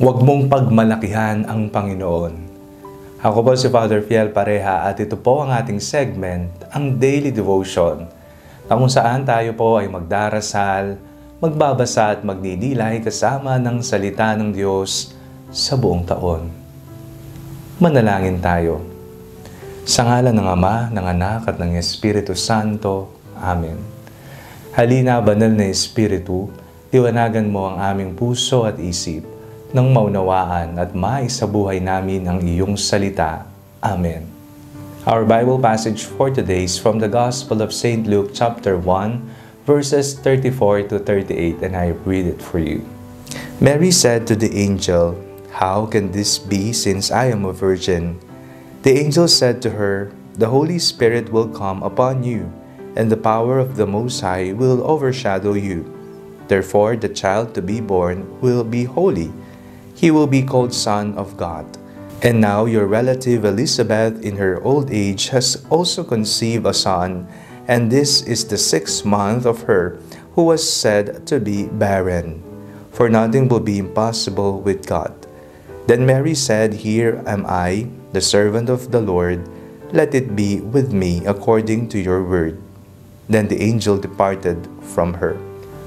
Huwag mong pagmalakihan ang Panginoon. Ako po si Father Fiel Pareha at ito po ang ating segment, ang Daily Devotion, na kung saan tayo po ay magdarasal, magbabasa at magdidilay kasama ng salita ng Diyos sa buong taon. Manalangin tayo. Sa ngalan ng Ama, ng Anak at ng Espiritu Santo. Amen. Halina, banal na Espiritu, liwanagan mo ang aming puso at isip, nang maunawaan at maisabuhay namin ang iyong salita. Amen. Our Bible passage for today is from the Gospel of St. Luke chapter 1, verses 34 to 38, and I read it for you. Mary said to the angel, "How can this be, since I am a virgin?" The angel said to her, "The Holy Spirit will come upon you, and the power of the Most High will overshadow you. Therefore, the child to be born will be holy. He will be called Son of God. And now your relative Elizabeth in her old age has also conceived a son, and this is the 6th month of her who was said to be barren. For nothing will be impossible with God." Then Mary said, "Here am I, the servant of the Lord. Let it be with me according to your word." Then the angel departed from her.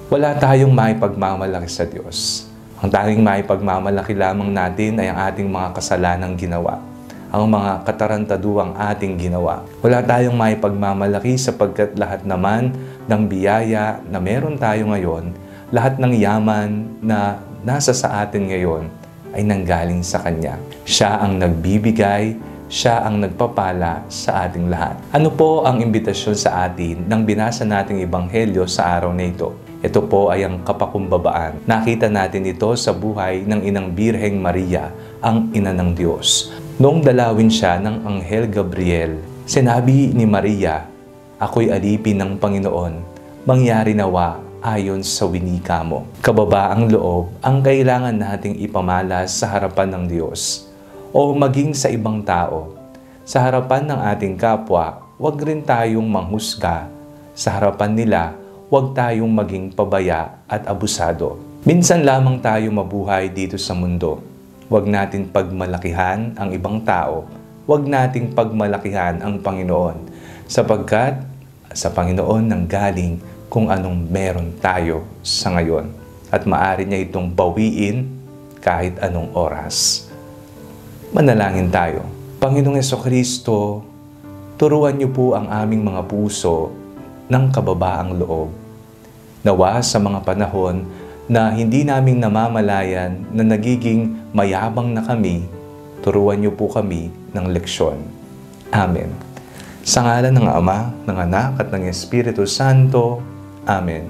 Wala tayong maipagmamalaki sa Diyos. Ang tanging maipagmamalaki lamang natin ay ang ating mga kasalanang ginawa, ang mga katarantaduang ating ginawa. Wala tayong maipagmamalaki sapagkat lahat naman ng biyaya na meron tayo ngayon, lahat ng yaman na nasa sa atin ngayon ay nanggaling sa Kanya. Siya ang nagbibigay, siya ang nagpapala sa ating lahat. Ano po ang imbitasyon sa atin ng binasa nating ebanghelyo sa araw na ito? Ito po ay ang kapakumbabaan. Nakita natin ito sa buhay ng Inang Birheng Maria, ang Ina ng Diyos. Noong dalawin siya ng Anghel Gabriel, sinabi ni Maria, "Ako'y alipin ng Panginoon, mangyari nawa ayon sa winika mo." Kababaang loob ang kailangan nating ipamalas sa harapan ng Diyos o maging sa ibang tao. Sa harapan ng ating kapwa, huwag rin tayong manghusga. Sa harapan nila, huwag tayong maging pabaya at abusado. Minsan lamang tayo mabuhay dito sa mundo. Huwag natin pagmalakihan ang ibang tao. Huwag nating pagmalakihan ang Panginoon. Sapagkat sa Panginoon nanggaling kung anong meron tayo sa ngayon. At maaari niya itong bawiin kahit anong oras. Manalangin tayo. Panginoong Jesucristo, turuan niyo po ang aming mga puso ng kababaang loob. Nawa sa mga panahon na hindi naming namamalayan na nagiging mayabang na kami, turuan niyo po kami ng leksyon. Amen. Sa ngalan ng Ama, ng Anak at ng Espiritu Santo. Amen.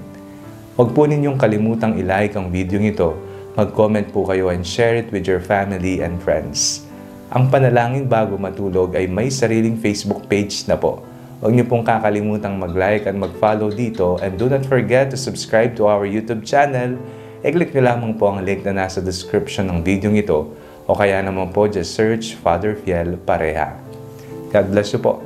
Huwag po ninyong kalimutang i-like ang video ito. Mag-comment po kayo and share it with your family and friends. Ang panalangin bago matulog ay may sariling Facebook page na po. Huwag niyo pong kakalimutang mag-like at mag-follow dito, and do not forget to subscribe to our YouTube channel. I-click niyo lamang po ang link na nasa description ng video ito, o kaya naman po just search Father Fiel Pareha. God bless you po.